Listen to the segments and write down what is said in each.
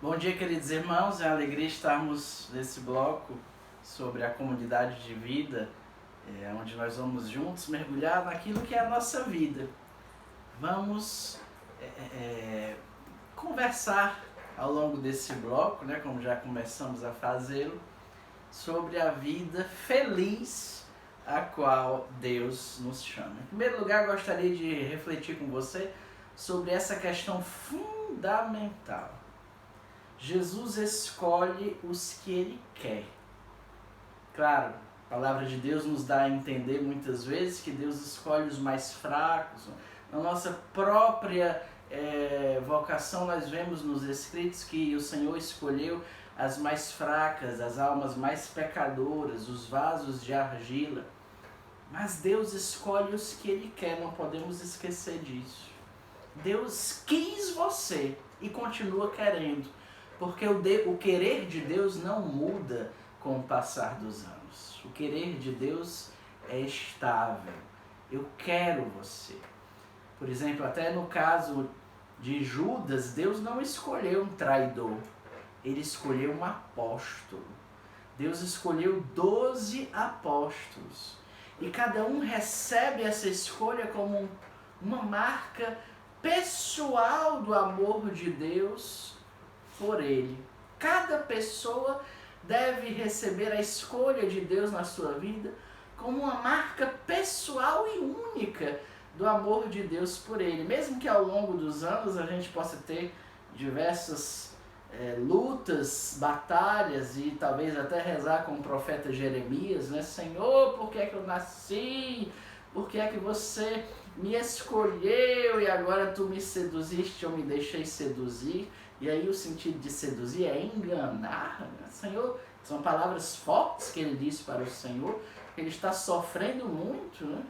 Bom dia, queridos irmãos. É uma alegria estarmos nesse bloco sobre a comunidade de vida, onde nós vamos juntos mergulhar naquilo que é a nossa vida. Vamos conversar ao longo desse bloco, como já começamos a fazê-lo, sobre a vida feliz a qual Deus nos chama. Em primeiro lugar, gostaria de refletir com você sobre essa questão fundamental. Jesus escolhe os que Ele quer. Claro, a palavra de Deus nos dá a entender muitas vezes que Deus escolhe os mais fracos. Na nossa própria vocação, nós vemos nos Escritos que o Senhor escolheu as mais fracas, as almas mais pecadoras, os vasos de argila. Mas Deus escolhe os que Ele quer, não podemos esquecer disso. Deus quis você e continua querendo, porque o querer de Deus não muda com o passar dos anos. O querer de Deus é estável. Eu quero você. Por exemplo, até no caso de Judas, Deus não escolheu um traidor. Ele escolheu um apóstolo. Deus escolheu 12 apóstolos. E cada um recebe essa escolha como uma marca pessoal do amor de Deus por ele. Cada pessoa deve receber a escolha de Deus na sua vida como uma marca pessoal e única do amor de Deus por ele. Mesmo que ao longo dos anos a gente possa ter diversas lutas, batalhas e talvez até rezar com o profeta Jeremias, Senhor, por que é que eu nasci? Por que é que você me escolheu e agora tu me seduziste, eu me deixei seduzir? E aí o sentido de seduzir é enganar, Senhor, são palavras fortes que ele disse para o Senhor, que ele está sofrendo muito,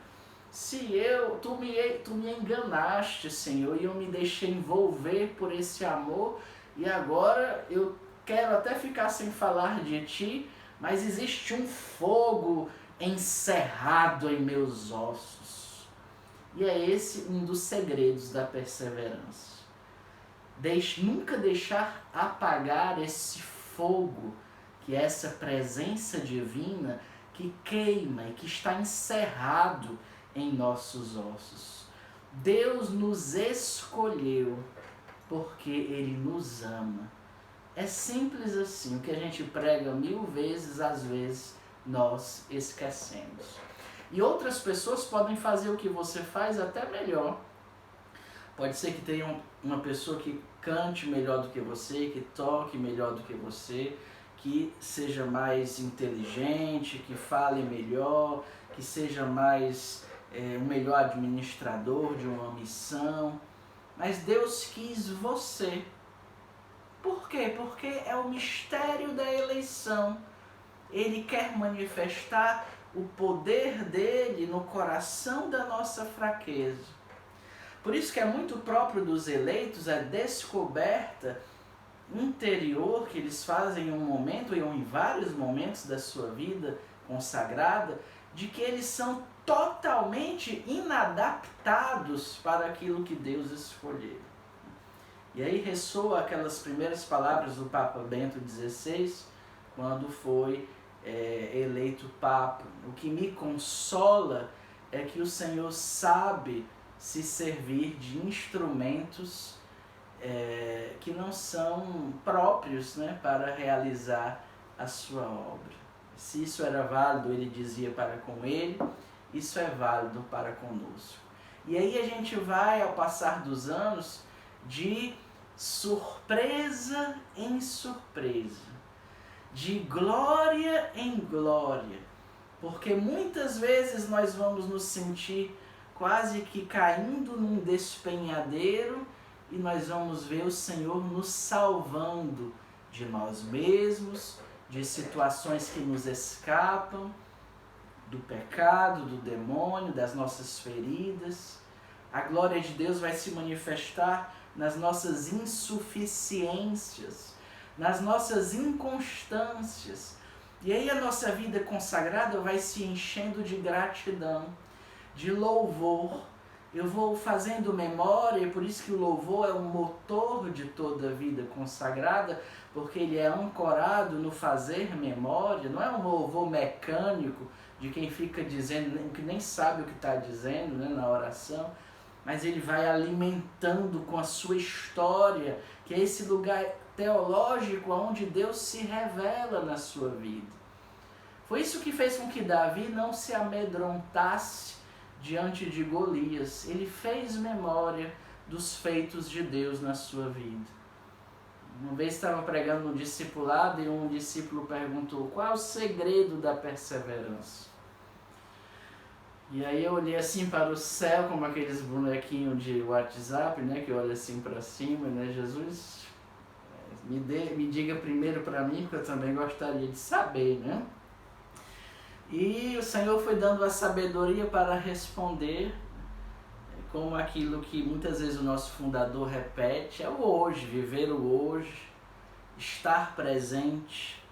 Tu me enganaste, Senhor, e eu me deixei envolver por esse amor, e agora eu quero até ficar sem falar de ti, mas existe um fogo encerrado em meus ossos. E é esse um dos segredos da perseverança. Nunca deixar apagar esse fogo, que é essa presença divina que queima e que está encerrado em nossos ossos. Deus nos escolheu porque Ele nos ama. É simples assim, o que a gente prega 1000 vezes, às vezes nós esquecemos. E outras pessoas podem fazer o que você faz até melhor. Pode ser que tenha uma pessoa que cante melhor do que você, que toque melhor do que você, que seja mais inteligente, que fale melhor, que seja mais um melhor administrador de uma missão. Mas Deus quis você. Por quê? Porque é o mistério da eleição. Ele quer manifestar o poder dele no coração da nossa fraqueza. Por isso que é muito próprio dos eleitos a descoberta interior que eles fazem em um momento ou em vários momentos da sua vida consagrada, de que eles são totalmente inadaptados para aquilo que Deus escolheu. E aí ressoa aquelas primeiras palavras do Papa Bento XVI, quando foi eleito Papa. O que me consola é que o Senhor sabe se servir de instrumentos que não são próprios para realizar a sua obra. Se isso era válido, ele dizia, para com ele, isso é válido para conosco. E aí a gente vai, ao passar dos anos, de surpresa em surpresa, de glória em glória, porque muitas vezes nós vamos nos sentir quase que caindo num despenhadeiro e nós vamos ver o Senhor nos salvando de nós mesmos, de situações que nos escapam, do pecado, do demônio, das nossas feridas. A glória de Deus vai se manifestar nas nossas insuficiências, nas nossas inconstâncias. E aí a nossa vida consagrada vai se enchendo de gratidão, de louvor, eu vou fazendo memória, e por isso que o louvor é o motor de toda a vida consagrada, porque ele é ancorado no fazer memória, não é um louvor mecânico de quem fica dizendo, que nem sabe o que está dizendo, né, na oração, mas ele vai alimentando com a sua história, que é esse lugar teológico onde Deus se revela na sua vida. Foi isso que fez com que Davi não se amedrontasse diante de Golias. Ele fez memória dos feitos de Deus na sua vida. Uma vez estava pregando um discipulado e um discípulo perguntou: qual é o segredo da perseverança? E aí eu olhei assim para o céu, como aqueles bonequinhos de WhatsApp, né, que olha assim para cima, né? Jesus, me diga primeiro para mim, porque eu também gostaria de saber, né? E o Senhor foi dando a sabedoria para responder, como aquilo que muitas vezes o nosso fundador repete, é o hoje, viver o hoje, estar presente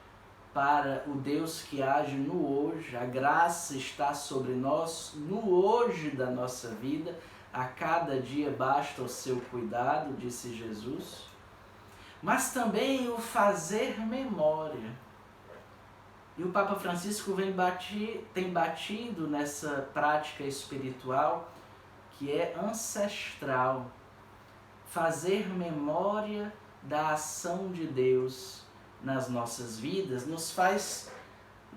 para o Deus que age no hoje. A graça está sobre nós no hoje da nossa vida, a cada dia basta o seu cuidado, disse Jesus. Mas também o fazer memória. E o Papa Francisco tem batido nessa prática espiritual que é ancestral. Fazer memória da ação de Deus nas nossas vidas nos faz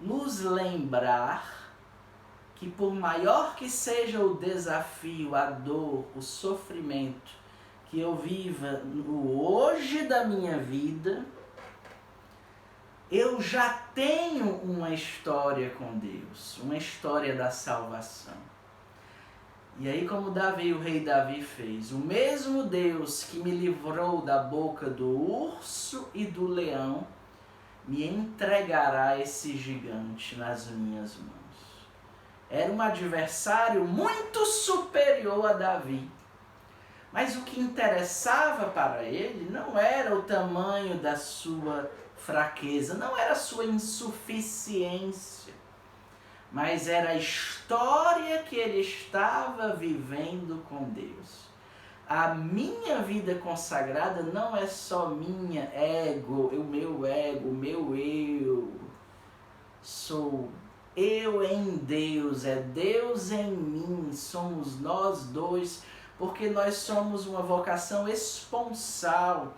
nos lembrar que, por maior que seja o desafio, a dor, o sofrimento que eu viva no hoje da minha vida, eu já tenho uma história com Deus, uma história da salvação. E aí, como o rei Davi fez, o mesmo Deus que me livrou da boca do urso e do leão, me entregará esse gigante nas minhas mãos. Era um adversário muito superior a Davi. Mas o que interessava para ele não era o tamanho da sua fraqueza, não era a sua insuficiência, mas era a história que ele estava vivendo com Deus. A minha vida consagrada não é só minha ego, o meu eu. Sou eu em Deus, é Deus em mim, somos nós dois, porque nós somos uma vocação esponsal.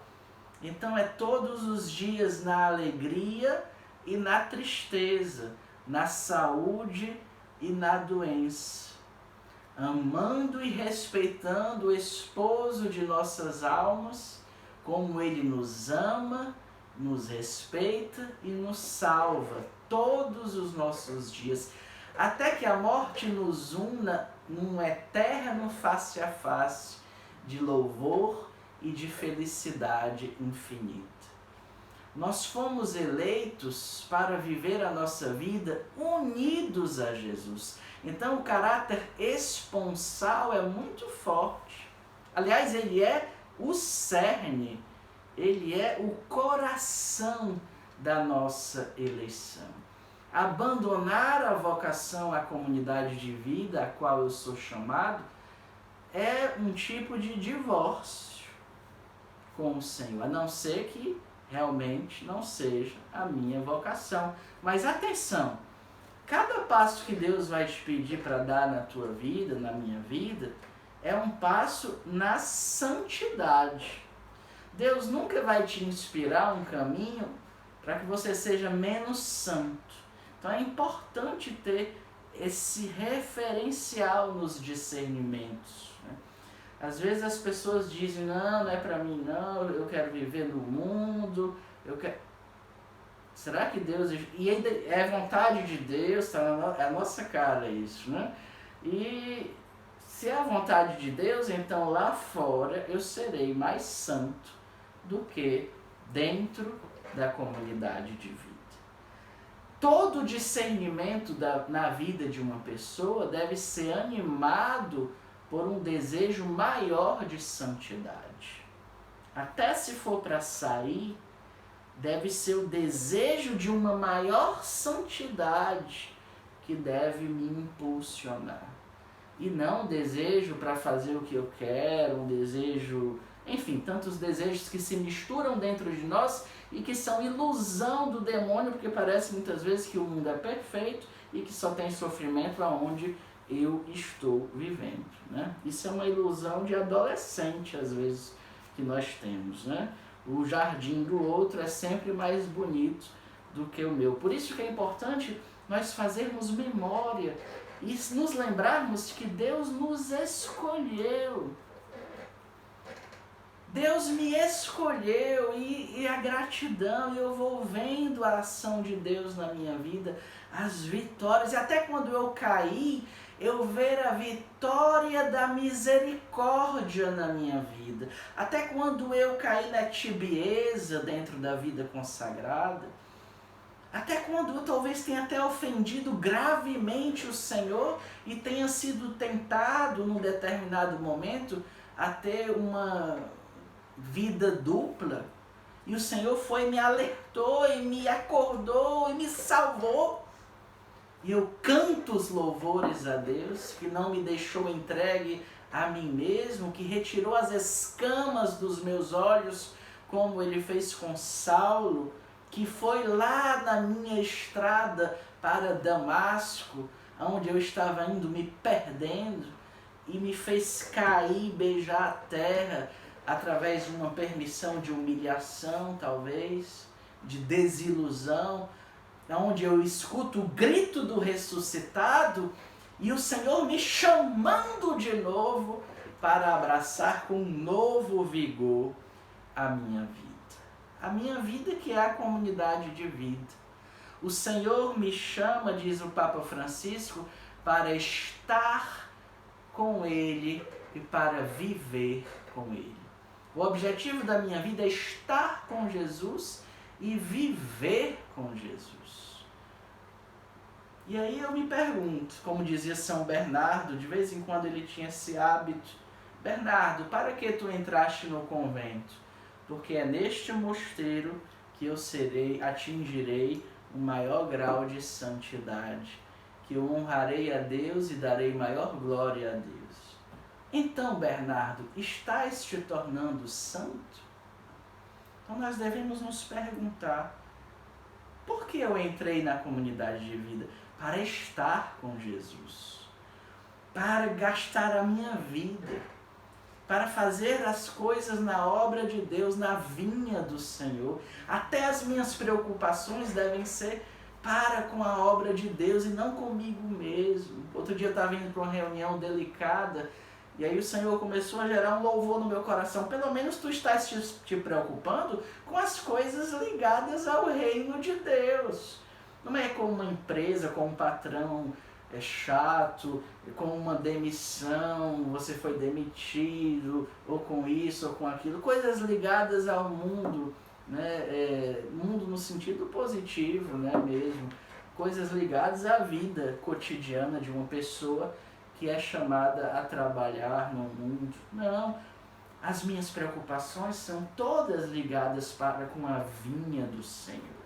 Então é todos os dias na alegria e na tristeza, na saúde e na doença. Amando e respeitando o esposo de nossas almas, como ele nos ama, nos respeita e nos salva todos os nossos dias, até que a morte nos una num eterno face a face de louvor e de felicidade infinita. Nós fomos eleitos para viver a nossa vida unidos a Jesus. Então o caráter esponsal é muito forte. Aliás, ele é o cerne, ele é o coração da nossa eleição. Abandonar a vocação à comunidade de vida a qual eu sou chamado é um tipo de divórcio com o Senhor, a não ser que realmente não seja a minha vocação. Mas atenção, cada passo que Deus vai te pedir para dar na tua vida, na minha vida, é um passo na santidade. Deus nunca vai te inspirar um caminho para que você seja menos santo. Então é importante ter esse referencial nos discernimentos, né? Às vezes as pessoas dizem, não é para mim não, eu quero viver no mundo, eu quero... Será que Deus... E é vontade de Deus, tá é a nossa cara isso, né? E se é a vontade de Deus, então lá fora eu serei mais santo do que dentro da comunidade de vida. Todo discernimento na vida de uma pessoa deve ser animado por um desejo maior de santidade. Até se for para sair, deve ser o desejo de uma maior santidade que deve me impulsionar. e não um desejo para fazer o que eu quero, um desejo, enfim, tantos desejos que se misturam dentro de nós e que são ilusão do demônio, porque parece muitas vezes que o mundo é perfeito e que só tem sofrimento aonde eu estou vivendo, né? Isso é uma ilusão de adolescente, às vezes, que nós temos, né? O jardim do outro é sempre mais bonito do que o meu. Por isso que é importante nós fazermos memória e nos lembrarmos que Deus nos escolheu. Deus me escolheu e a gratidão, eu vou vendo a ação de Deus na minha vida, as vitórias, e até quando eu caí, eu ver a vitória da misericórdia na minha vida. Até quando eu caí na tibieza dentro da vida consagrada, até quando eu talvez tenha até ofendido gravemente o Senhor e tenha sido tentado num determinado momento a ter uma vida dupla, e o Senhor foi, me alertou e me acordou e me salvou, e eu canto os louvores a Deus, que não me deixou entregue a mim mesmo, que retirou as escamas dos meus olhos, como Ele fez com Saulo, que foi lá na minha estrada para Damasco, onde eu estava indo me perdendo, e me fez cair, beijar a terra, através de uma permissão de humilhação, talvez, de desilusão, onde eu escuto o grito do ressuscitado e o Senhor me chamando de novo para abraçar com um novo vigor a minha vida. A minha vida, que é a comunidade de vida. O Senhor me chama, diz o Papa Francisco, para estar com Ele e para viver com Ele. O objetivo da minha vida é estar com Jesus e viver com Jesus. E aí eu me pergunto, como dizia São Bernardo, de vez em quando ele tinha esse hábito: Bernardo, para que tu entraste no convento? Porque é neste mosteiro que eu atingirei o maior grau de santidade, que eu honrarei a Deus e darei maior glória a Deus. Então, Bernardo, estás te tornando santo? Então nós devemos nos perguntar: por que eu entrei na comunidade de vida? Para estar com Jesus, para gastar a minha vida, para fazer as coisas na obra de Deus, na vinha do Senhor. Até as minhas preocupações devem ser para com a obra de Deus e não comigo mesmo. Outro dia eu estava indo para uma reunião delicada, e aí o Senhor começou a gerar um louvor no meu coração. Pelo menos tu estás te preocupando com as coisas ligadas ao reino de Deus. Não é com uma empresa, com um patrão chato, com uma demissão, você foi demitido, ou com isso, ou com aquilo. Coisas ligadas ao mundo, né? Mundo no sentido positivo, né, mesmo. Coisas ligadas à vida cotidiana de uma pessoa que é chamada a trabalhar no mundo. Não, as minhas preocupações são todas ligadas com a vinha do Senhor.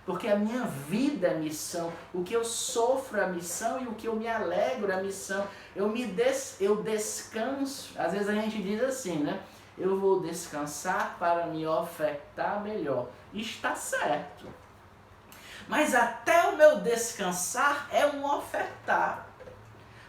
Porque a minha vida é missão, o que eu sofro é missão e o que eu me alegro é missão. Eu descanso, às vezes a gente diz assim, né? Eu vou descansar para me ofertar melhor. Está certo. Mas até o meu descansar é um ofertar.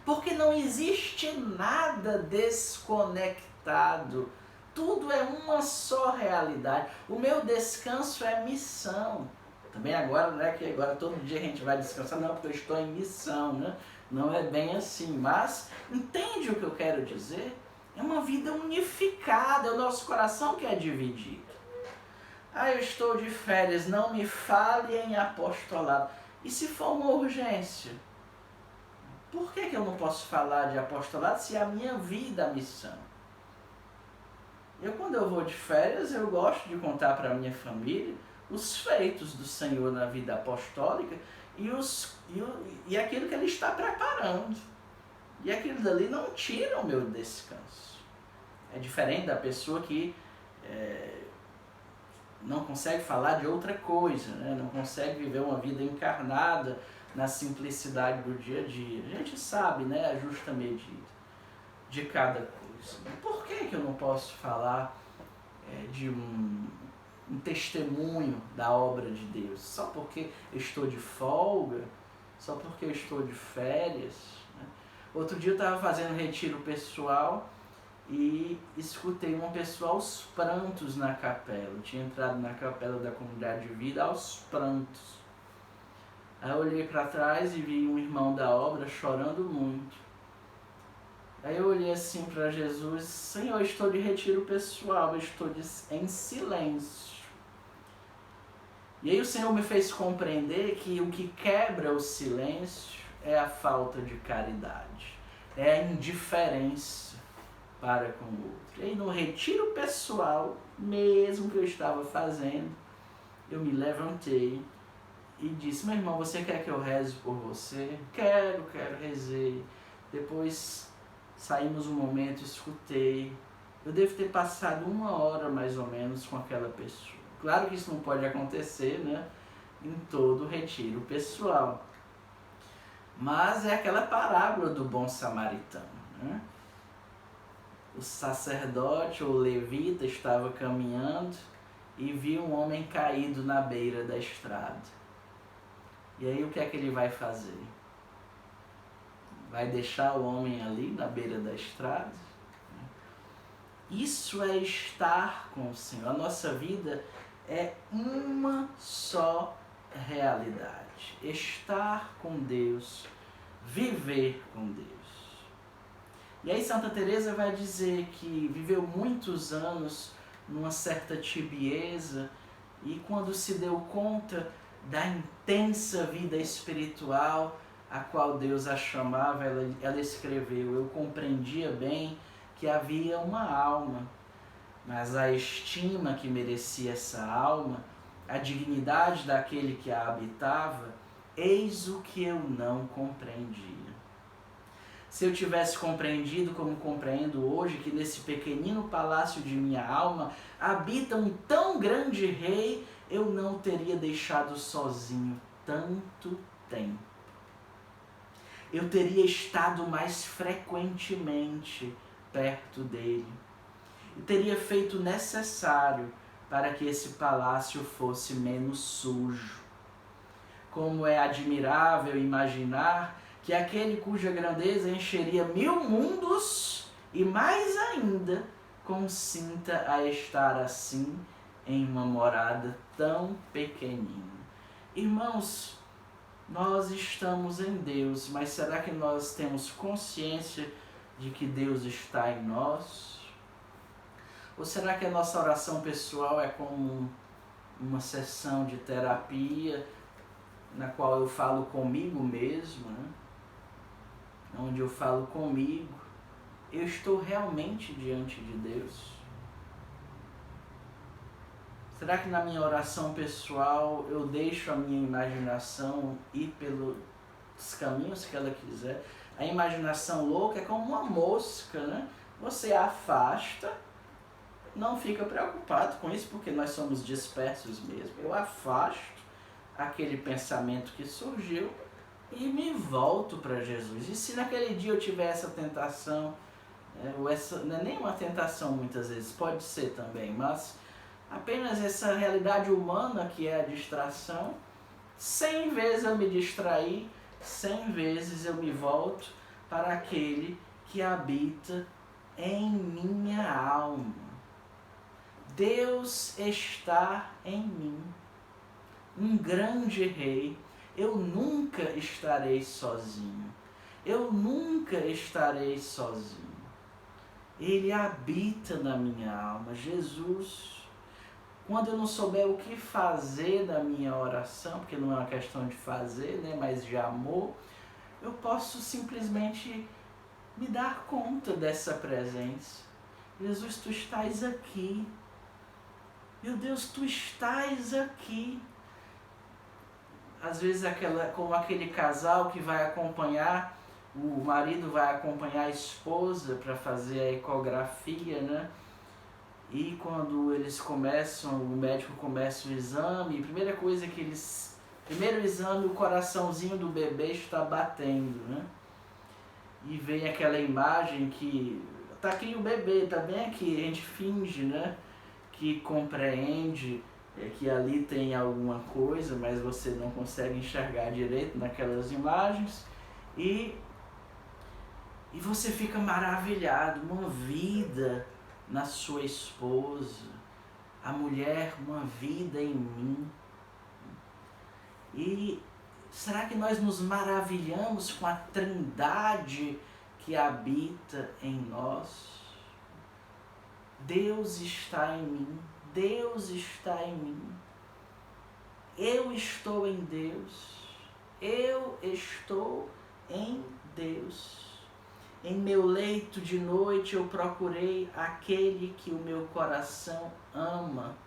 Porque não existe nada desconectado. Tudo é uma só realidade. O meu descanso é missão. Também agora, não é que agora todo dia a gente vai descansar, não, porque eu estou em missão, né? Não é bem assim, mas entende o que eu quero dizer? É uma vida unificada, é o nosso coração que é dividido. Eu estou de férias, não me fale em apostolado. E se for uma urgência? Por que eu não posso falar de apostolado se a minha vida é missão? Quando eu vou de férias, eu gosto de contar para a minha família os feitos do Senhor na vida apostólica e aquilo que Ele está preparando. E aquilo dali não tira o meu descanso. É diferente da pessoa que não consegue falar de outra coisa, né? Não consegue viver uma vida encarnada na simplicidade do dia a dia. A gente sabe, né, a justa medida de cada coisa. Por que eu não posso falar de um testemunho da obra de Deus? Só porque eu estou de folga? Só porque eu estou de férias? Né? Outro dia eu estava fazendo um retiro pessoal e escutei uma pessoa aos prantos na capela. Eu tinha entrado na capela da Comunidade de Vida aos prantos. Aí eu olhei para trás e vi um irmão da obra chorando muito. Aí eu olhei assim para Jesus: Senhor, eu estou de retiro pessoal, eu estou em silêncio. E aí o Senhor me fez compreender que o que quebra o silêncio é a falta de caridade, é a indiferença para com o outro. E aí no retiro pessoal, mesmo que eu estava fazendo, eu me levantei e disse: meu irmão, você quer que eu reze por você? Quero, rezei. Depois saímos um momento, escutei. Eu devo ter passado 1 hora mais ou menos com aquela pessoa. Claro que isso não pode acontecer, né, em todo retiro pessoal. Mas é aquela parábola do bom samaritano, né? O sacerdote ou levita estava caminhando e viu um homem caído na beira da estrada. E aí o que é que ele vai fazer? Vai deixar o homem ali na beira da estrada? Isso é estar com o Senhor. A nossa vida é uma só realidade. Estar com Deus, viver com Deus. E aí Santa Teresa vai dizer que viveu muitos anos numa certa tibieza e quando se deu conta da intensa vida espiritual a qual Deus a chamava, ela escreveu: eu compreendia bem que havia uma alma, mas a estima que merecia essa alma, a dignidade daquele que a habitava, eis o que eu não compreendia. Se eu tivesse compreendido como compreendo hoje, que nesse pequenino palácio de minha alma habita um tão grande rei, eu não teria deixado sozinho tanto tempo. Eu teria estado mais frequentemente perto dele. E teria feito o necessário para que esse palácio fosse menos sujo. Como é admirável imaginar que aquele cuja grandeza encheria 1000 mundos e mais ainda consinta a estar assim em uma morada tão pequenina. Irmãos, nós estamos em Deus, mas será que nós temos consciência de que Deus está em nós? Ou será que a nossa oração pessoal é como uma sessão de terapia na qual eu falo comigo mesmo, né? Onde eu falo comigo, eu estou realmente diante de Deus? Será que na minha oração pessoal eu deixo a minha imaginação ir pelos caminhos que ela quiser? A imaginação louca é como uma mosca, né? Você a afasta, não fica preocupado com isso, porque nós somos dispersos mesmo. Eu afasto aquele pensamento que surgiu e me volto para Jesus. E se naquele dia eu tiver essa tentação, ou essa, não é nem uma tentação muitas vezes, pode ser também, mas apenas essa realidade humana que é a distração, 100 vezes eu me distraí, 100 vezes eu me volto para aquele que habita em minha alma. Deus está em mim, um grande rei. Eu nunca estarei sozinho. Eu nunca estarei sozinho. Ele habita na minha alma. Jesus, quando eu não souber o que fazer na minha oração, porque não é uma questão de fazer, né, mas de amor, eu posso simplesmente me dar conta dessa presença. Jesus, tu estás aqui. Meu Deus, tu estás aqui. Às vezes como aquele casal que vai acompanhar, o marido vai acompanhar a esposa para fazer a ecografia, né? E quando eles começam, o médico começa o exame, a primeira coisa que Primeiro exame, o coraçãozinho do bebê está batendo, né? E vem aquela imagem que tá aqui o bebê, tá bem aqui, a gente finge, né? Que compreende que ali tem alguma coisa, mas você não consegue enxergar direito naquelas imagens. E você fica maravilhado, uma vida na sua esposa, a mulher, uma vida em mim. E será que nós nos maravilhamos com a Trindade que habita em nós? Deus está em mim, Deus está em mim. Eu estou em Deus, eu estou em Deus. Em meu leito de noite eu procurei aquele que o meu coração ama.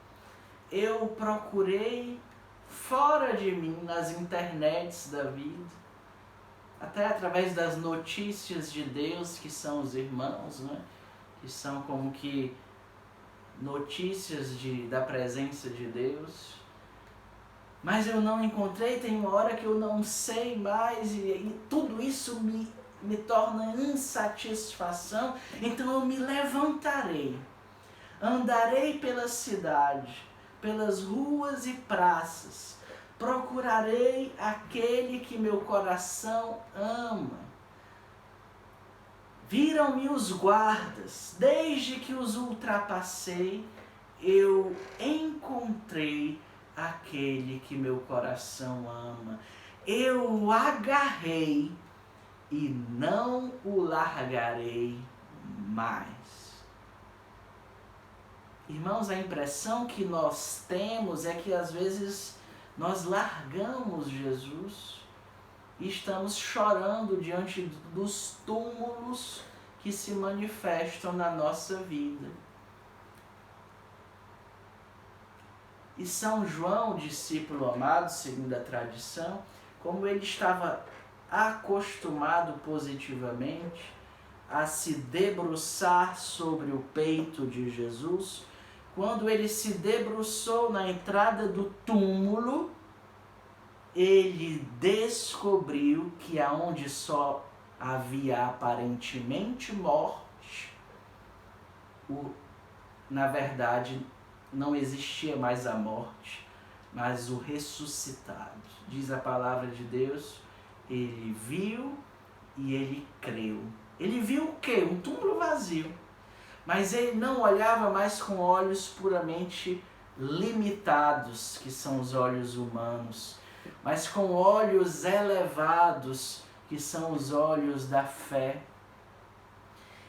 Eu procurei fora de mim, nas internets da vida, até através das notícias de Deus, que são os irmãos, né? Que são como que notícias da presença de Deus. Mas eu não encontrei, tem uma hora que eu não sei mais, e tudo isso me torna insatisfação. Então eu me levantarei, andarei pela cidade, pelas ruas e praças, procurarei aquele que meu coração ama. Viram-me os guardas, desde que os ultrapassei, eu encontrei aquele que meu coração ama. Eu o agarrei e não o largarei mais. Irmãos, a impressão que nós temos é que às vezes nós largamos Jesus e estamos chorando diante dos túmulos que se manifestam na nossa vida. E São João, discípulo amado, segundo a tradição, como ele estava acostumado positivamente a se debruçar sobre o peito de Jesus, quando ele se debruçou na entrada do túmulo, ele descobriu que aonde só havia aparentemente morte, na verdade não existia mais a morte, mas o ressuscitado. Diz a palavra de Deus, ele viu e ele creu. Ele viu o quê? Um túmulo vazio. Mas ele não olhava mais com olhos puramente limitados, que são os olhos humanos, mas com olhos elevados, que são os olhos da fé.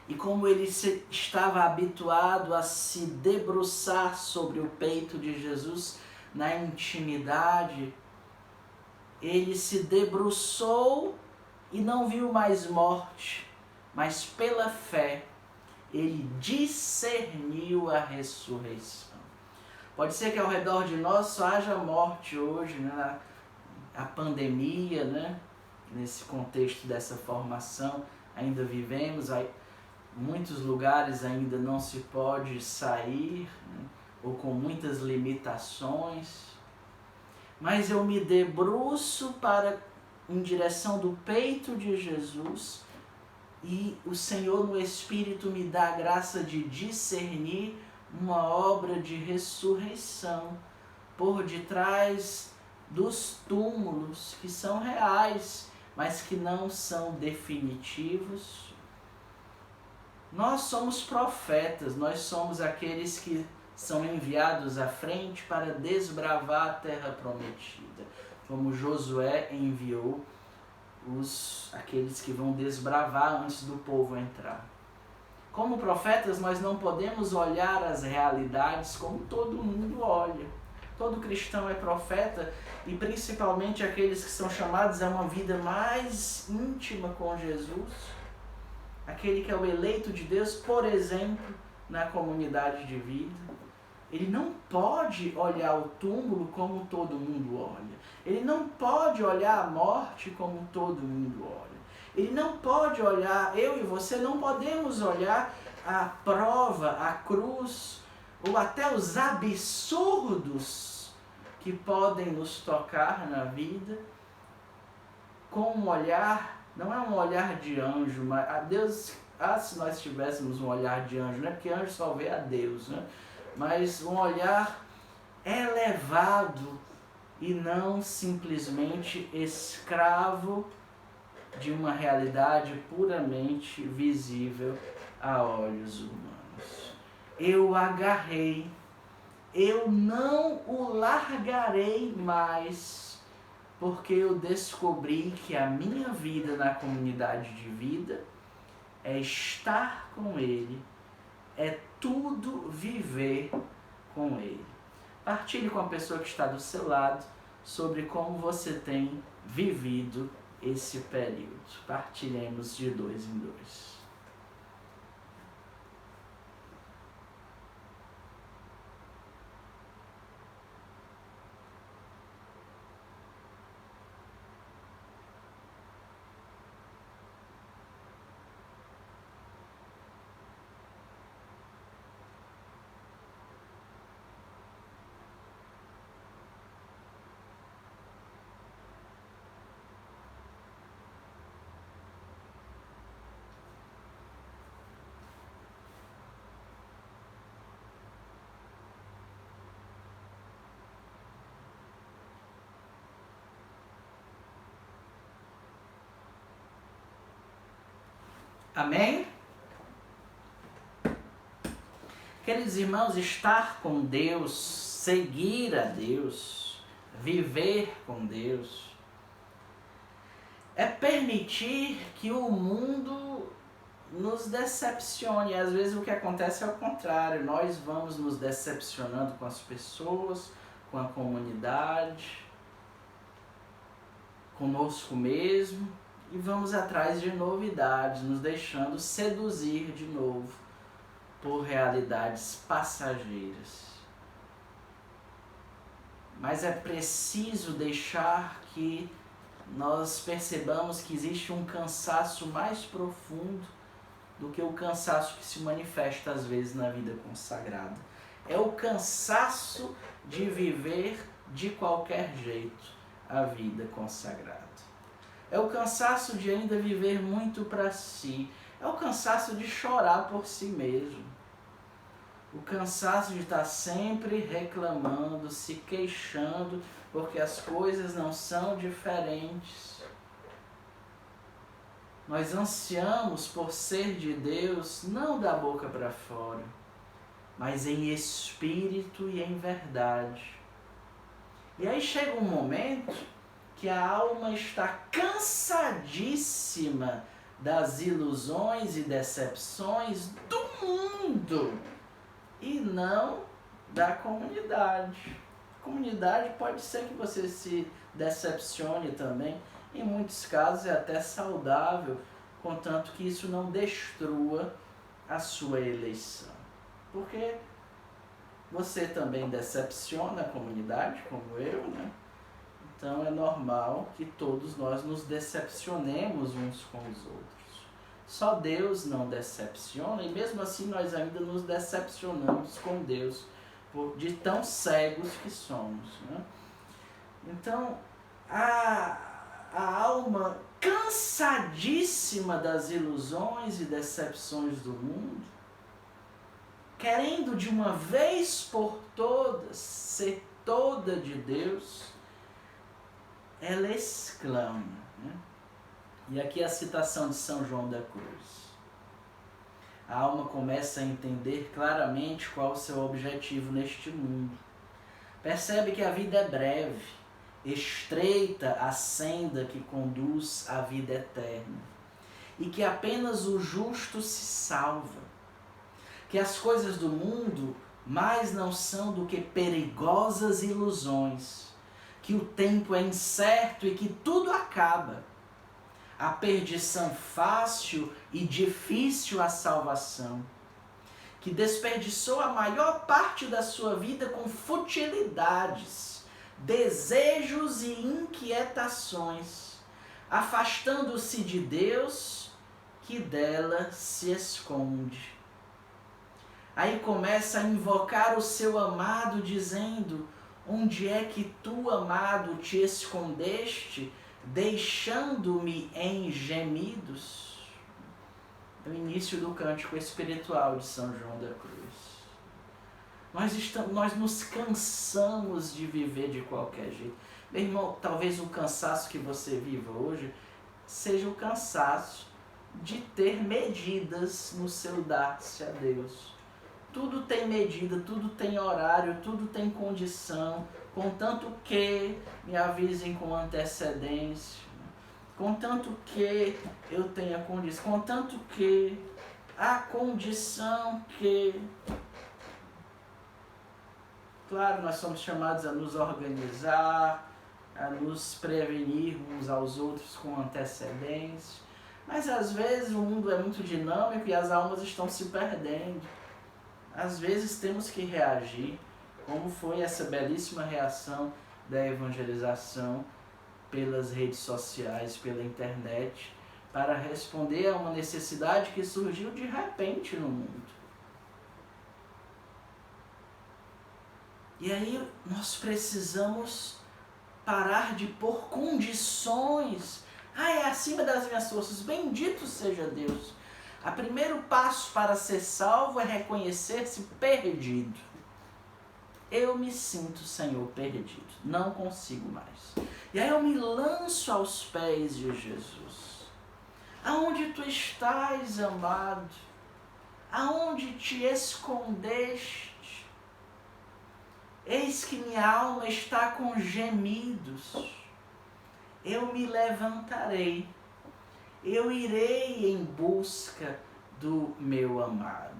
E como ele estava habituado a se debruçar sobre o peito de Jesus na intimidade, ele se debruçou e não viu mais morte, mas pela fé ele discerniu a ressurreição. Pode ser que ao redor de nós só haja morte hoje, né? A pandemia, né? Nesse contexto dessa formação, ainda vivemos, muitos lugares ainda não se pode sair, né? Ou com muitas limitações. Mas eu me debruço em direção do peito de Jesus, e o Senhor no Espírito me dá a graça de discernir uma obra de ressurreição por detrás dos túmulos que são reais, mas que não são definitivos. Nós somos profetas, nós somos aqueles que são enviados à frente para desbravar a terra prometida, como Josué enviou aqueles que vão desbravar antes do povo entrar. Como profetas, nós não podemos olhar as realidades como todo mundo olha. Todo cristão é profeta, e principalmente aqueles que são chamados a uma vida mais íntima com Jesus. Aquele que é o eleito de Deus, por exemplo, na comunidade de vida. Ele não pode olhar o túmulo como todo mundo olha. Ele não pode olhar a morte como todo mundo olha. Ele não pode olhar, eu e você não podemos olhar a prova, a cruz, ou até os absurdos que podem nos tocar na vida com um olhar, não é um olhar de anjo, mas a Deus, se nós tivéssemos um olhar de anjo, não é porque anjo só vê a Deus, né? Mas um olhar elevado e não simplesmente escravo de uma realidade puramente visível a olhos humanos. Eu agarrei, eu não o largarei mais, porque eu descobri que a minha vida na comunidade de vida é estar com Ele, é tudo viver com Ele. Partilhe com a pessoa que está do seu lado sobre como você tem vivido esse período. Partilhemos de 2 em 2. Amém? Queridos irmãos, estar com Deus, seguir a Deus, viver com Deus, é permitir que o mundo nos decepcione. Às vezes o que acontece é o contrário, nós vamos nos decepcionando com as pessoas, com a comunidade, conosco mesmo, e vamos atrás de novidades, nos deixando seduzir de novo por realidades passageiras. Mas é preciso deixar que nós percebamos que existe um cansaço mais profundo do que o cansaço que se manifesta às vezes na vida consagrada. É o cansaço de viver de qualquer jeito a vida consagrada. É o cansaço de ainda viver muito para si. É o cansaço de chorar por si mesmo. O cansaço de estar sempre reclamando, se queixando, porque as coisas não são diferentes. Nós ansiamos por ser de Deus, não da boca para fora, mas em espírito e em verdade. E aí chega um momento que a alma está cansadíssima das ilusões e decepções do mundo e não da comunidade. A comunidade pode ser que você se decepcione também, em muitos casos é até saudável, contanto que isso não destrua a sua eleição. Porque você também decepciona a comunidade, como eu, né? Então é normal que todos nós nos decepcionemos uns com os outros. Só Deus não decepciona e mesmo assim nós ainda nos decepcionamos com Deus, de tão cegos que somos, né? Então a alma cansadíssima das ilusões e decepções do mundo, querendo de uma vez por todas ser toda de Deus, ela exclama, né? E aqui a citação de São João da Cruz. A alma começa a entender claramente qual o seu objetivo neste mundo. Percebe que a vida é breve, estreita a senda que conduz à vida eterna, e que apenas o justo se salva, que as coisas do mundo mais não são do que perigosas ilusões, que o tempo é incerto e que tudo acaba. A perdição fácil e difícil a salvação, que desperdiçou a maior parte da sua vida com futilidades, desejos e inquietações, afastando-se de Deus, que dela se esconde. Aí começa a invocar o seu amado, dizendo: Onde é que tu, amado, te escondeste, deixando-me em gemidos? É o início do cântico espiritual de São João da Cruz. Nós nos cansamos de viver de qualquer jeito. Meu irmão, talvez o cansaço que você viva hoje seja o cansaço de ter medidas no seu dar-se a Deus. Tudo tem medida, tudo tem horário, tudo tem condição, contanto que me avisem com antecedência, contanto que eu tenha condição, contanto que a condição que... Claro, nós somos chamados a nos organizar, a nos prevenir uns aos outros com antecedência, mas às vezes o mundo é muito dinâmico e as almas estão se perdendo. Às vezes temos que reagir, como foi essa belíssima reação da evangelização pelas redes sociais, pela internet, para responder a uma necessidade que surgiu de repente no mundo. E aí nós precisamos parar de pôr condições. É acima das minhas forças. Bendito seja Deus. O primeiro passo para ser salvo é reconhecer-se perdido. Eu me sinto, Senhor, perdido. Não consigo mais. E aí eu me lanço aos pés de Jesus. Aonde tu estás, amado? Aonde te escondeste? Eis que minha alma está com gemidos. Eu me levantarei. Eu irei em busca do meu amado.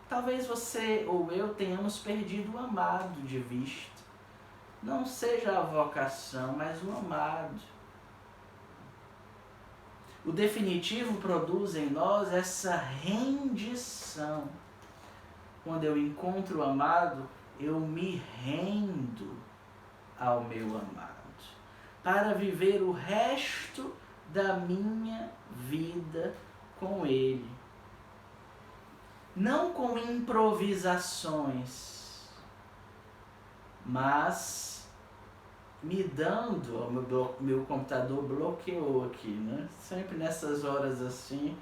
Talvez você ou eu tenhamos perdido o amado de vista. Não seja a vocação, mas o amado. O definitivo produz em nós essa rendição. Quando eu encontro o amado, eu me rendo ao meu amado, para viver o resto da minha vida com Ele. Não com improvisações, mas me dando... Meu computador bloqueou aqui, né? Sempre nessas horas assim.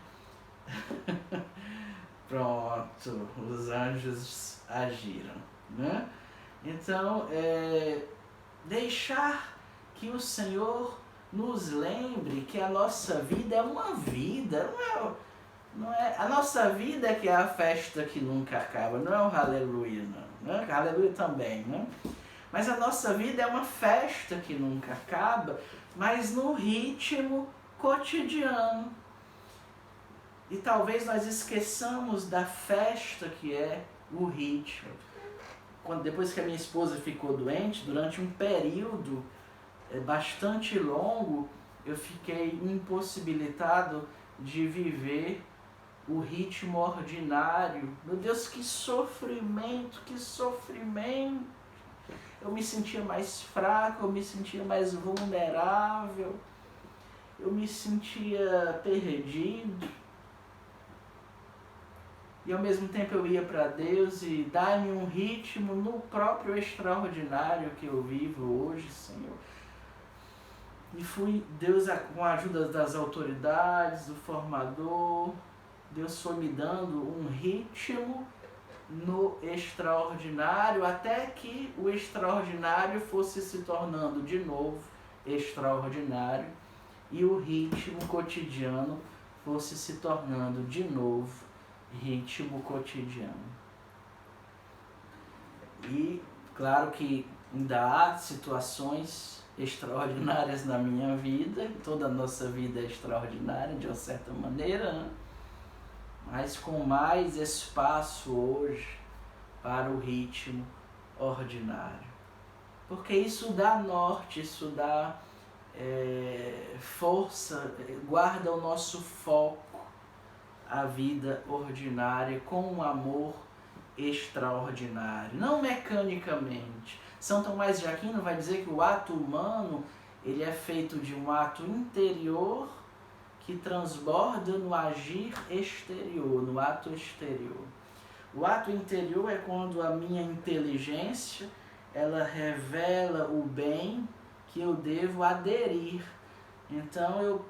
Pronto, os anjos agiram, né? Então, deixar que o Senhor nos lembre que a nossa vida é uma vida, não é a nossa vida é que é a festa que nunca acaba, não é o aleluia, não, né? Aleluia também, né? Mas a nossa vida é uma festa que nunca acaba, mas no ritmo cotidiano. E talvez nós esqueçamos da festa que é o ritmo. Depois que a minha esposa ficou doente, durante um período bastante longo, eu fiquei impossibilitado de viver o ritmo ordinário. Meu Deus, que sofrimento, que sofrimento! Eu me sentia mais fraco, eu me sentia mais vulnerável, eu me sentia perdido. E ao mesmo tempo eu ia para Deus e dá-me um ritmo no próprio extraordinário que eu vivo hoje, Senhor. E Deus, com a ajuda das autoridades, do formador, Deus foi me dando um ritmo no extraordinário, até que o extraordinário fosse se tornando de novo extraordinário e o ritmo cotidiano fosse se tornando de novo ritmo cotidiano. E claro que ainda há situações extraordinárias na minha vida, toda a nossa vida é extraordinária de uma certa maneira, né? Mas com mais espaço hoje para o ritmo ordinário. Porque isso dá norte, isso dá força, guarda o nosso foco, a vida ordinária com um amor extraordinário, não mecanicamente. São Tomás de Aquino vai dizer que o ato humano ele é feito de um ato interior que transborda no agir exterior, no ato exterior. O ato interior é quando a minha inteligência ela revela o bem que eu devo aderir. Então,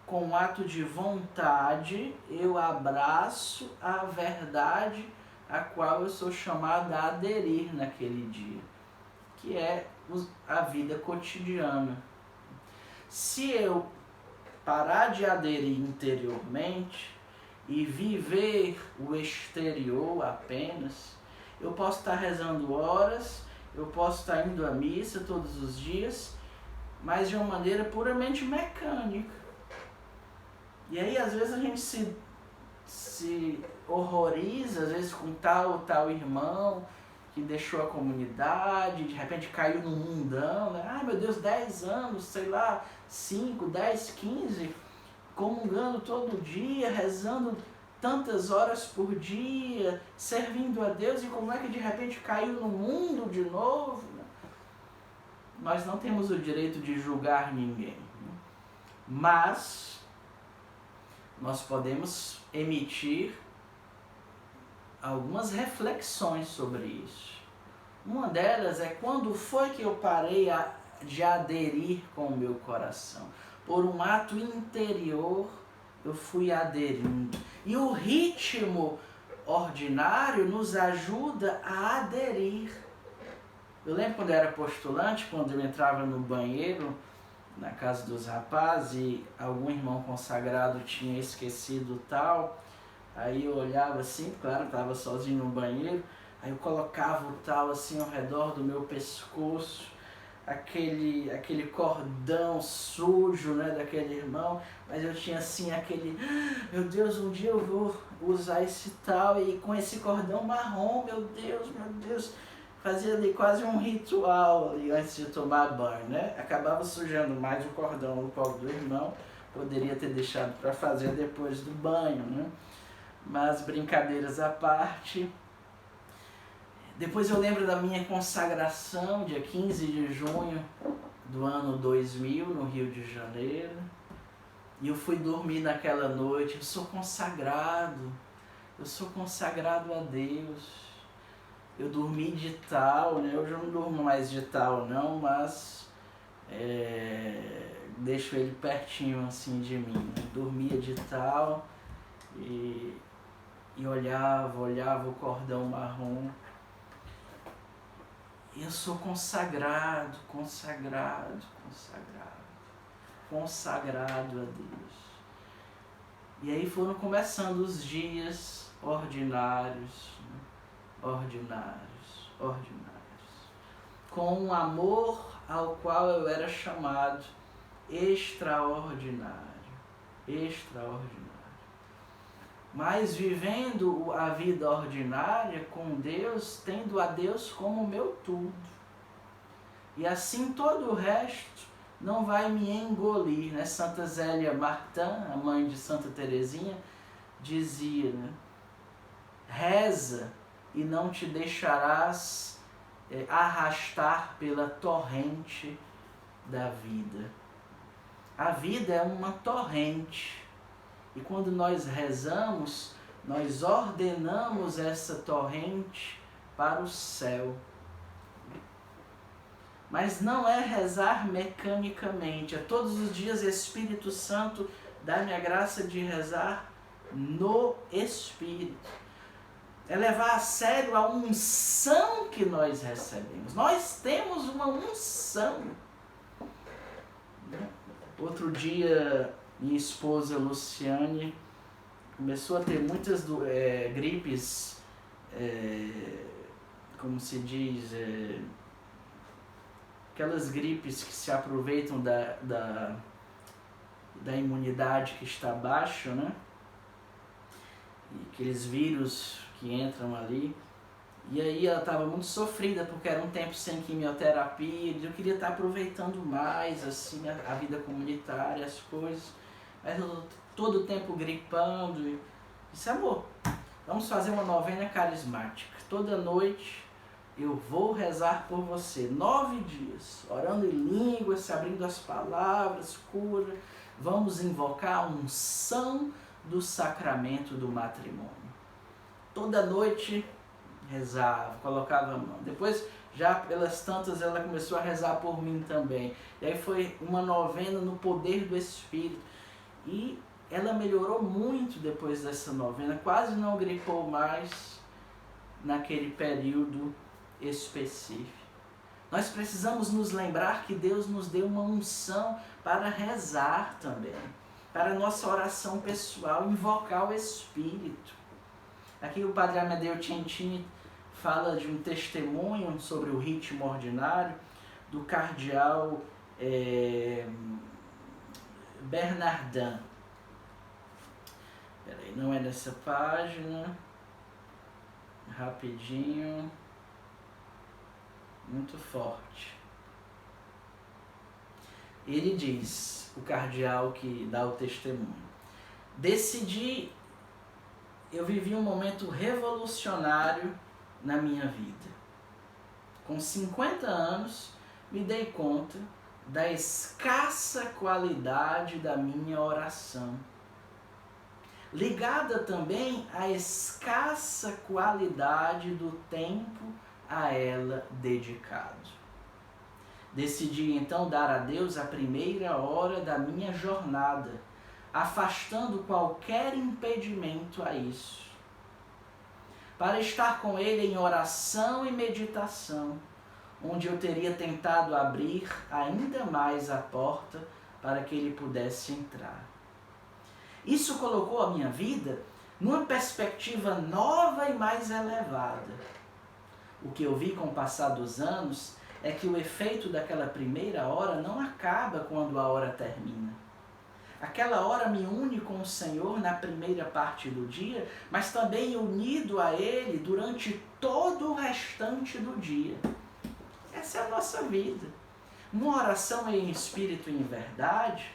com um ato de vontade, eu abraço a verdade a qual eu sou chamado a aderir naquele dia, que é a vida cotidiana. Se eu parar de aderir interiormente e viver o exterior apenas, eu posso estar rezando horas, eu posso estar indo à missa todos os dias, mas de uma maneira puramente mecânica. E aí às vezes a gente se horroriza, às vezes com tal irmão que deixou a comunidade, de repente caiu no mundão, né? Ai meu Deus, 10 anos, sei lá, 5, 10, 15, comungando todo dia, rezando tantas horas por dia, servindo a Deus, e como é que de repente caiu no mundo de novo? Nós não temos o direito de julgar ninguém, mas nós podemos emitir algumas reflexões sobre isso. Uma delas é quando foi que eu parei de aderir com o meu coração. Por um ato interior eu fui aderindo. E o ritmo ordinário nos ajuda a aderir. Eu lembro quando eu era postulante, quando eu entrava no banheiro, na casa dos rapazes, e algum irmão consagrado tinha esquecido tal, aí eu olhava assim, claro, estava sozinho no banheiro, aí eu colocava o tal assim ao redor do meu pescoço, aquele cordão sujo, né, daquele irmão, mas eu tinha assim aquele, meu Deus, um dia eu vou usar esse tal, e com esse cordão marrom, meu Deus, fazia ali quase um ritual ali antes de tomar banho, né? Acabava sujando mais o cordão no colo do irmão, poderia ter deixado para fazer depois do banho, né? Mas brincadeiras à parte. Depois eu lembro da minha consagração, dia 15 de junho do ano 2000, no Rio de Janeiro. E eu fui dormir naquela noite, eu sou consagrado a Deus. Eu dormi de tal, né? Hoje eu não durmo mais de tal não, mas deixo ele pertinho assim de mim, né? Dormia de tal e olhava o cordão marrom. E eu sou consagrado a Deus. E aí foram começando os dias ordinários, com um amor ao qual eu era chamado extraordinário. Mas vivendo a vida ordinária com Deus, tendo a Deus como meu tudo. E assim todo o resto não vai me engolir, né? Santa Zélia Martin, a mãe de Santa Teresinha, dizia, né? Reza e não te deixarás arrastar pela torrente da vida. A vida é uma torrente. E quando nós rezamos, nós ordenamos essa torrente para o céu. Mas não é rezar mecanicamente. É todos os dias, Espírito Santo, dá-me a graça de rezar no Espírito. É levar a sério a unção que nós recebemos. Nós temos uma unção. Outro dia, minha esposa Luciane começou a ter muitas gripes, como se diz, aquelas gripes que se aproveitam da imunidade que está baixa, né? E aqueles vírus que entram ali. E aí ela estava muito sofrida, porque era um tempo sem quimioterapia, e eu queria estar aproveitando mais assim, a vida comunitária, as coisas. Mas eu todo o tempo gripando. E disse, amor, vamos fazer uma novena carismática. Toda noite eu vou rezar por você. 9 dias, orando em línguas, se abrindo as palavras, cura. Vamos invocar a unção do sacramento do matrimônio. Toda noite rezava, colocava a mão. Depois, já pelas tantas, ela começou a rezar por mim também. E aí foi uma novena no poder do Espírito. E ela melhorou muito depois dessa novena, quase não gripou mais naquele período específico. Nós precisamos nos lembrar que Deus nos deu uma unção para rezar também, para a nossa oração pessoal, invocar o Espírito. Aqui o Padre Amedeo Centini fala de um testemunho sobre o ritmo ordinário do cardeal Bernardin. Peraí, não é nessa página. Rapidinho. Muito forte. Ele diz, o cardeal que dá o testemunho: eu vivi um momento revolucionário na minha vida. Com 50 anos, me dei conta da escassa qualidade da minha oração, ligada também à escassa qualidade do tempo a ela dedicado. Decidi então dar a Deus a primeira hora da minha jornada, afastando qualquer impedimento a isso, para estar com Ele em oração e meditação, onde eu teria tentado abrir ainda mais a porta para que Ele pudesse entrar. Isso colocou a minha vida numa perspectiva nova e mais elevada. O que eu vi com o passar dos anos é que o efeito daquela primeira hora não acaba quando a hora termina. Aquela hora me une com o Senhor na primeira parte do dia, mas também unido a Ele durante todo o restante do dia. Essa é a nossa vida. Uma oração em espírito e em verdade,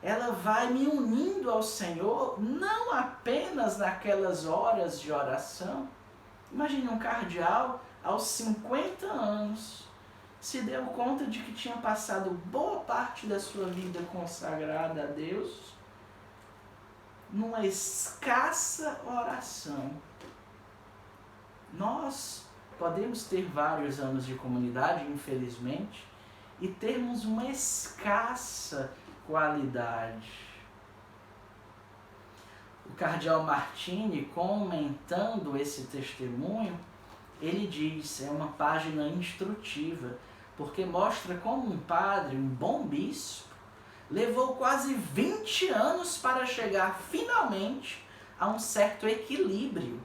ela vai me unindo ao Senhor não apenas naquelas horas de oração. Imagine um cardeal aos 50 anos se deu conta de que tinha passado boa parte da sua vida consagrada a Deus numa escassa oração. Nós podemos ter vários anos de comunidade, infelizmente, e termos uma escassa qualidade. O cardeal Martini, comentando esse testemunho, ele diz, é uma página instrutiva, porque mostra como um padre, um bom bispo, levou quase 20 anos para chegar finalmente a um certo equilíbrio,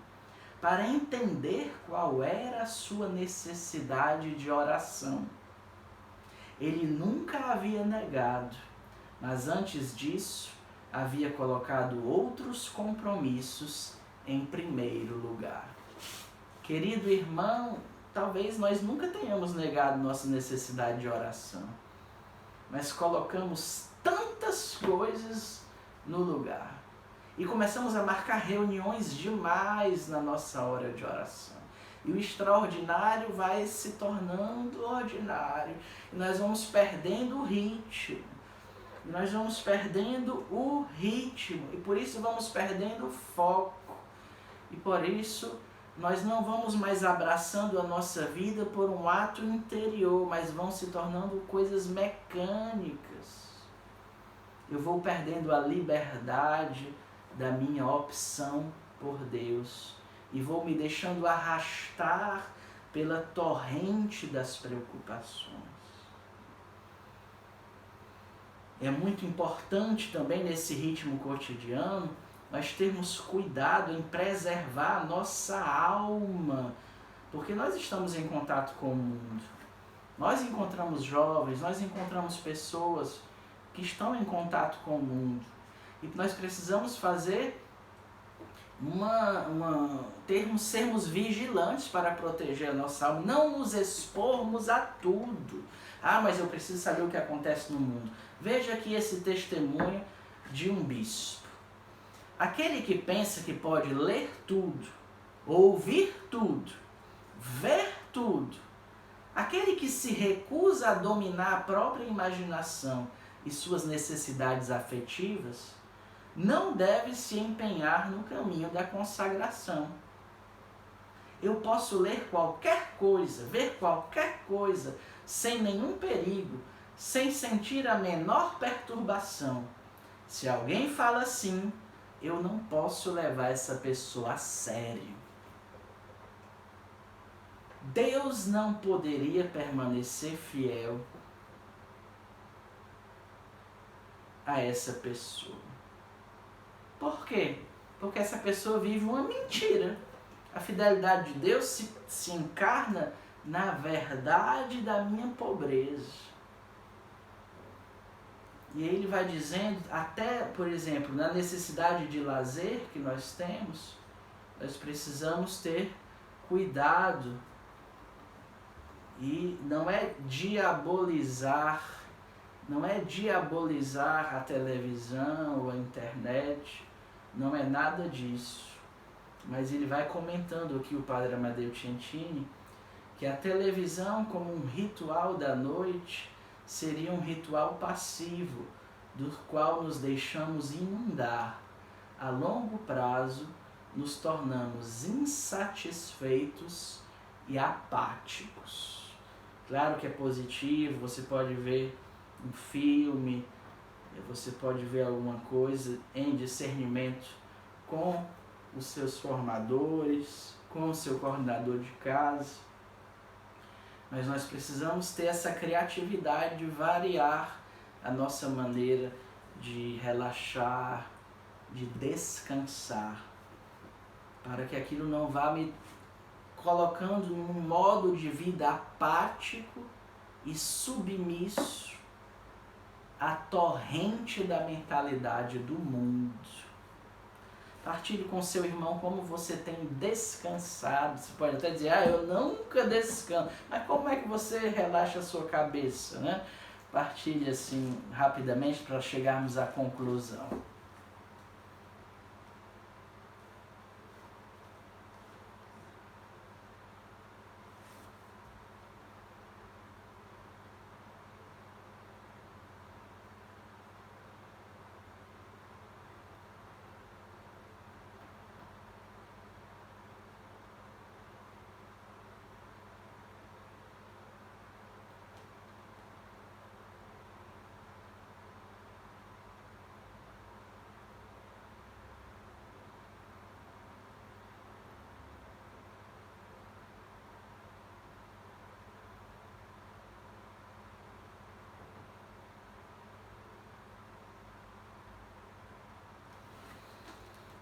para entender qual era a sua necessidade de oração. Ele nunca havia negado, mas antes disso, havia colocado outros compromissos em primeiro lugar. Querido irmão, talvez nós nunca tenhamos negado nossa necessidade de oração, mas colocamos tantas coisas no lugar e começamos a marcar reuniões demais na nossa hora de oração. E o extraordinário vai se tornando ordinário, e nós vamos perdendo o ritmo. Nós vamos perdendo o ritmo e por isso vamos perdendo o foco. E por isso nós não vamos mais abraçando a nossa vida por um ato interior, mas vão se tornando coisas mecânicas. Eu vou perdendo a liberdade da minha opção por Deus e vou me deixando arrastar pela torrente das preocupações. É muito importante também nesse ritmo cotidiano nós termos cuidado em preservar a nossa alma, porque nós estamos em contato com o mundo. Nós encontramos jovens, nós encontramos pessoas que estão em contato com o mundo e nós precisamos fazer sermos vigilantes para proteger a nossa alma, não nos expormos a tudo. Ah, mas eu preciso saber o que acontece no mundo. Veja aqui esse testemunho de um bispo. Aquele que pensa que pode ler tudo, ouvir tudo, ver tudo, aquele que se recusa a dominar a própria imaginação e suas necessidades afetivas, não deve se empenhar no caminho da consagração. Eu posso ler qualquer coisa, ver qualquer coisa, sem nenhum perigo, sem sentir a menor perturbação. Se alguém fala assim, eu não posso levar essa pessoa a sério. Deus não poderia permanecer fiel a essa pessoa. Por quê? Porque essa pessoa vive uma mentira. A fidelidade de Deus se encarna na verdade da minha pobreza. E aí ele vai dizendo, até, por exemplo, na necessidade de lazer que nós temos, nós precisamos ter cuidado. E não é diabolizar a televisão ou a internet, não é nada disso. Mas ele vai comentando aqui, o padre Amadeu Cientini, que a televisão, como um ritual da noite, seria um ritual passivo, do qual nos deixamos inundar. A longo prazo, nos tornamos insatisfeitos e apáticos. Claro que é positivo, você pode ver um filme, você pode ver alguma coisa em discernimento com os seus formadores, com o seu coordenador de casa, mas nós precisamos ter essa criatividade de variar a nossa maneira de relaxar, de descansar, para que aquilo não vá me colocando num modo de vida apático e submisso à torrente da mentalidade do mundo. Partilhe com seu irmão como você tem descansado. Você pode até dizer, eu nunca descanso. Mas como é que você relaxa a sua cabeça, né? Partilhe assim rapidamente para chegarmos à conclusão.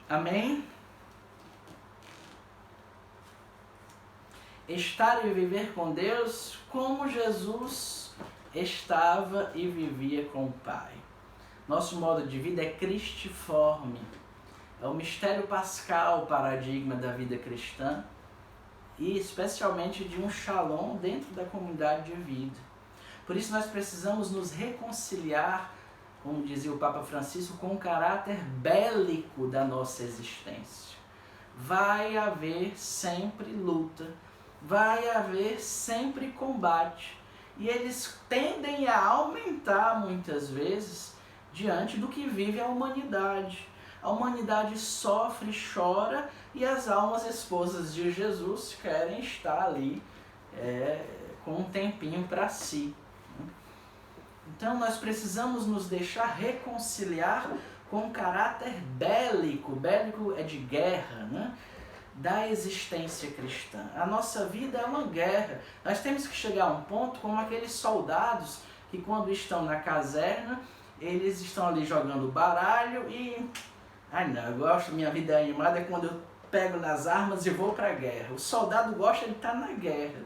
Amém? Estar e viver com Deus como Jesus estava e vivia com o Pai. Nosso modo de vida é cristiforme. É o mistério pascal, o paradigma da vida cristã e especialmente de um shalom dentro da comunidade de vida. Por isso nós precisamos nos reconciliar, como dizia o Papa Francisco, com o caráter bélico da nossa existência. Vai haver sempre luta, vai haver sempre combate. E eles tendem a aumentar muitas vezes diante do que vive a humanidade. A humanidade sofre, chora e as almas esposas de Jesus querem estar ali com um tempinho para si. Então nós precisamos nos deixar reconciliar com o caráter bélico, bélico é de guerra, né? Da existência cristã. A nossa vida é uma guerra. Nós temos que chegar a um ponto como aqueles soldados que quando estão na caserna, eles estão ali jogando baralho e... minha vida é animada é quando eu pego nas armas e vou para a guerra. O soldado gosta de estar na guerra.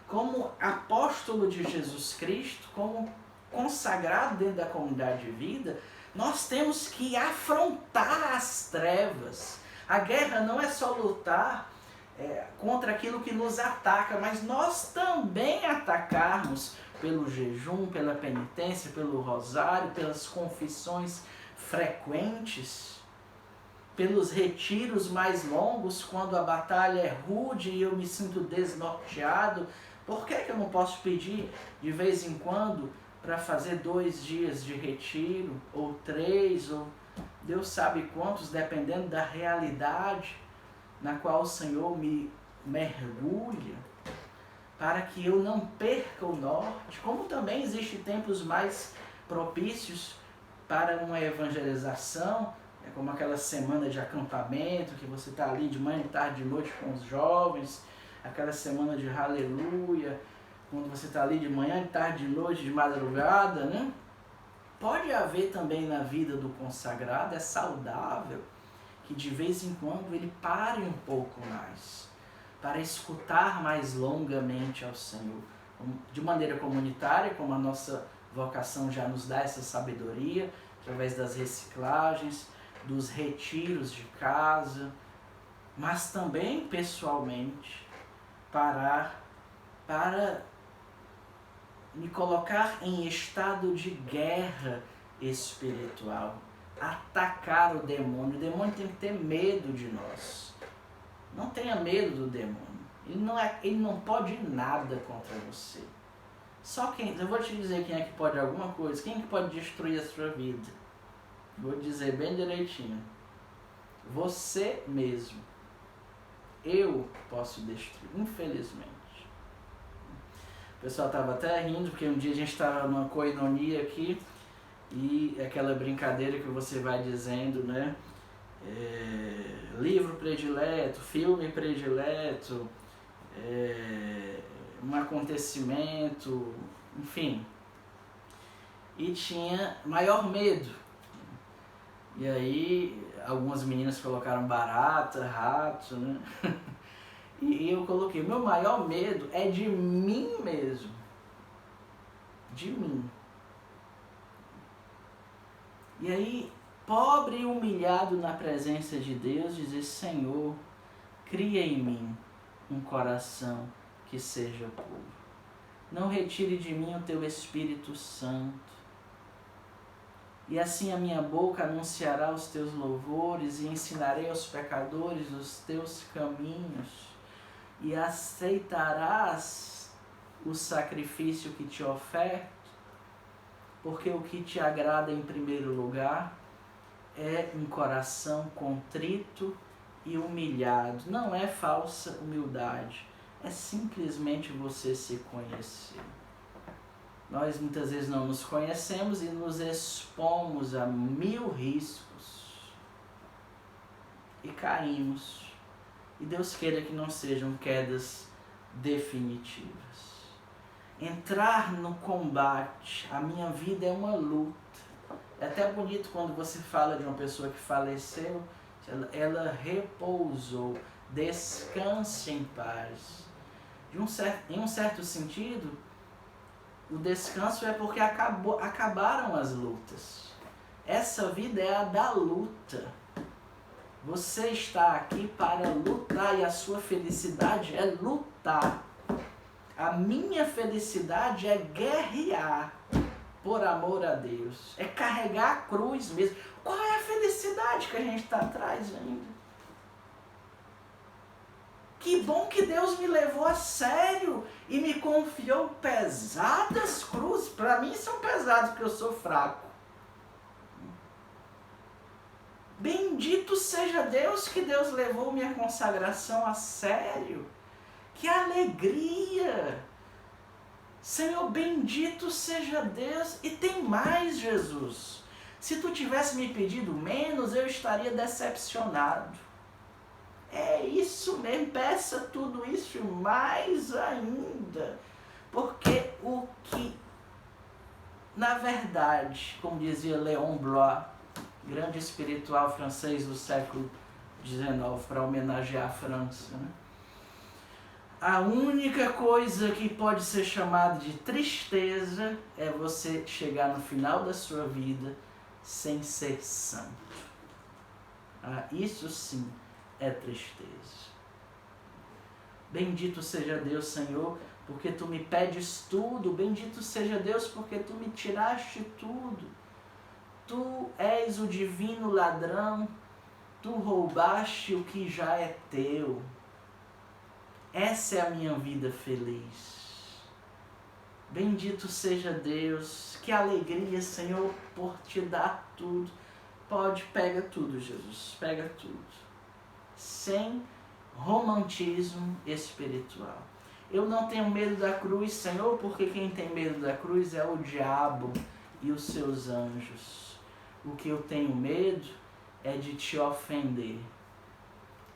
Como apóstolo de Jesus Cristo, como consagrado dentro da comunidade de vida, nós temos que afrontar as trevas. A guerra não é só lutar contra aquilo que nos ataca, mas nós também atacarmos pelo jejum, pela penitência, pelo rosário, pelas confissões frequentes, pelos retiros mais longos, quando a batalha é rude e eu me sinto desnorteado. Por que eu não posso pedir de vez em quando para fazer 2 dias de retiro, ou 3, ou Deus sabe quantos, dependendo da realidade na qual o Senhor me mergulha, para que eu não perca o norte, como também existem tempos mais propícios para uma evangelização, como aquela semana de acampamento, que você está ali de manhã, de tarde, de noite com os jovens, aquela semana de aleluia, quando você está ali de manhã, de tarde, de noite, de madrugada, né? Pode haver também na vida do consagrado, é saudável, que de vez em quando ele pare um pouco mais, para escutar mais longamente ao Senhor, de maneira comunitária, como a nossa vocação já nos dá essa sabedoria, através das reciclagens, dos retiros de casa, mas também pessoalmente, parar para me colocar em estado de guerra espiritual, atacar o demônio. O demônio tem que ter medo de nós. Não tenha medo do demônio. Ele não pode nada contra você. Só quem, eu vou te dizer quem é que pode alguma coisa, quem é que pode destruir a sua vida. Vou dizer bem direitinho. Você mesmo. Eu posso destruir, infelizmente. O pessoal estava até rindo, porque um dia a gente estava numa coinonia aqui, e aquela brincadeira que você vai dizendo, né? Livro predileto, filme predileto, um acontecimento, enfim. E tinha maior medo. E aí algumas meninas colocaram barata, rato, né? E eu coloquei, meu maior medo é de mim mesmo. De mim. E aí, pobre e humilhado na presença de Deus, dizer, Senhor, cria em mim um coração que seja puro. Não retire de mim o teu Espírito Santo. E assim a minha boca anunciará os teus louvores e ensinarei aos pecadores os teus caminhos. E aceitarás o sacrifício que te oferto, porque o que te agrada em primeiro lugar é um coração contrito e humilhado. Não é falsa humildade, é simplesmente você se conhecer. Nós muitas vezes não nos conhecemos e nos expomos a 1000 riscos e caímos. E Deus queira que não sejam quedas definitivas. Entrar no combate, a minha vida é uma luta. É até bonito quando você fala de uma pessoa que faleceu, ela repousou, descanse em paz. Em um certo sentido, o descanso é porque acabaram as lutas. Essa vida é a da luta. Você está aqui para lutar e a sua felicidade é lutar. A minha felicidade é guerrear por amor a Deus. É carregar a cruz mesmo. Qual é a felicidade que a gente está atrás ainda? Que bom que Deus me levou a sério e me confiou pesadas cruzes. Para mim são pesadas porque eu sou fraco. Bendito seja Deus que Deus levou minha consagração a sério. Que alegria! Senhor, bendito seja Deus. E tem mais, Jesus. Se tu tivesse me pedido menos, eu estaria decepcionado. É isso mesmo, peça tudo isso e mais ainda. Porque o que, na verdade, como dizia Léon Bloy, grande espiritual francês do século XIX, para homenagear a França, né? A única coisa que pode ser chamada de tristeza é você chegar no final da sua vida sem ser santo. Isso sim é tristeza. Bendito seja Deus, Senhor, porque Tu me pedes tudo. Bendito seja Deus, porque Tu me tiraste tudo. Tu és o divino ladrão, Tu roubaste o que já é Teu. Essa é a minha vida feliz. Bendito seja Deus, que alegria, Senhor, por Te dar tudo. Pega tudo, Jesus, pega tudo. Sem romantismo espiritual. Eu não tenho medo da cruz, Senhor, porque quem tem medo da cruz é o diabo e os seus anjos. O que eu tenho medo é de te ofender.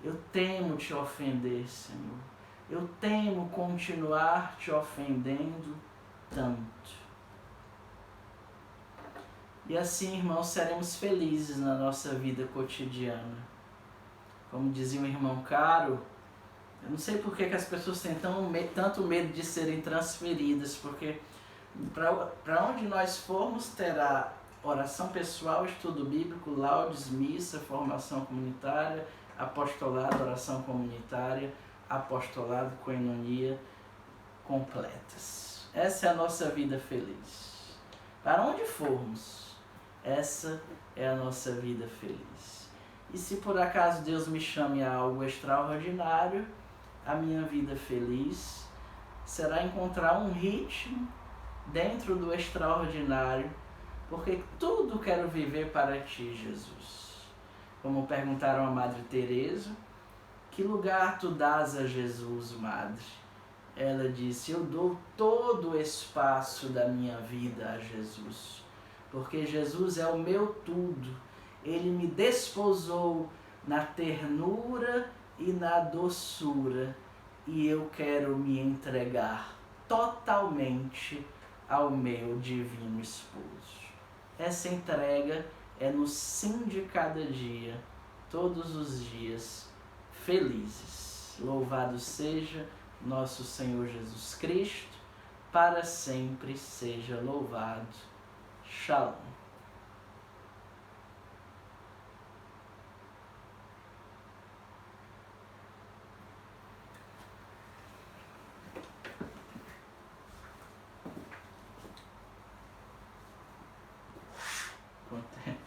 Eu temo te ofender, Senhor. Eu temo continuar te ofendendo tanto. E assim, irmãos, seremos felizes na nossa vida cotidiana. Como dizia um irmão caro, eu não sei por que as pessoas têm tanto medo de serem transferidas, porque para onde nós formos terá oração pessoal, estudo bíblico, laudes, missa, formação comunitária, apostolado, oração comunitária, apostolado, coinonia completas. Essa é a nossa vida feliz. Para onde formos, essa é a nossa vida feliz. E se por acaso Deus me chame a algo extraordinário, a minha vida feliz será encontrar um ritmo dentro do extraordinário, porque tudo quero viver para ti, Jesus. Como perguntaram a Madre Teresa, que lugar tu dás a Jesus, Madre? Ela disse, eu dou todo o espaço da minha vida a Jesus, porque Jesus é o meu tudo. Ele me desposou na ternura e na doçura, e eu quero me entregar totalmente ao meu divino esposo. Essa entrega é no sim de cada dia, todos os dias felizes. Louvado seja nosso Senhor Jesus Cristo, para sempre seja louvado. Shalom. Quanto tempo?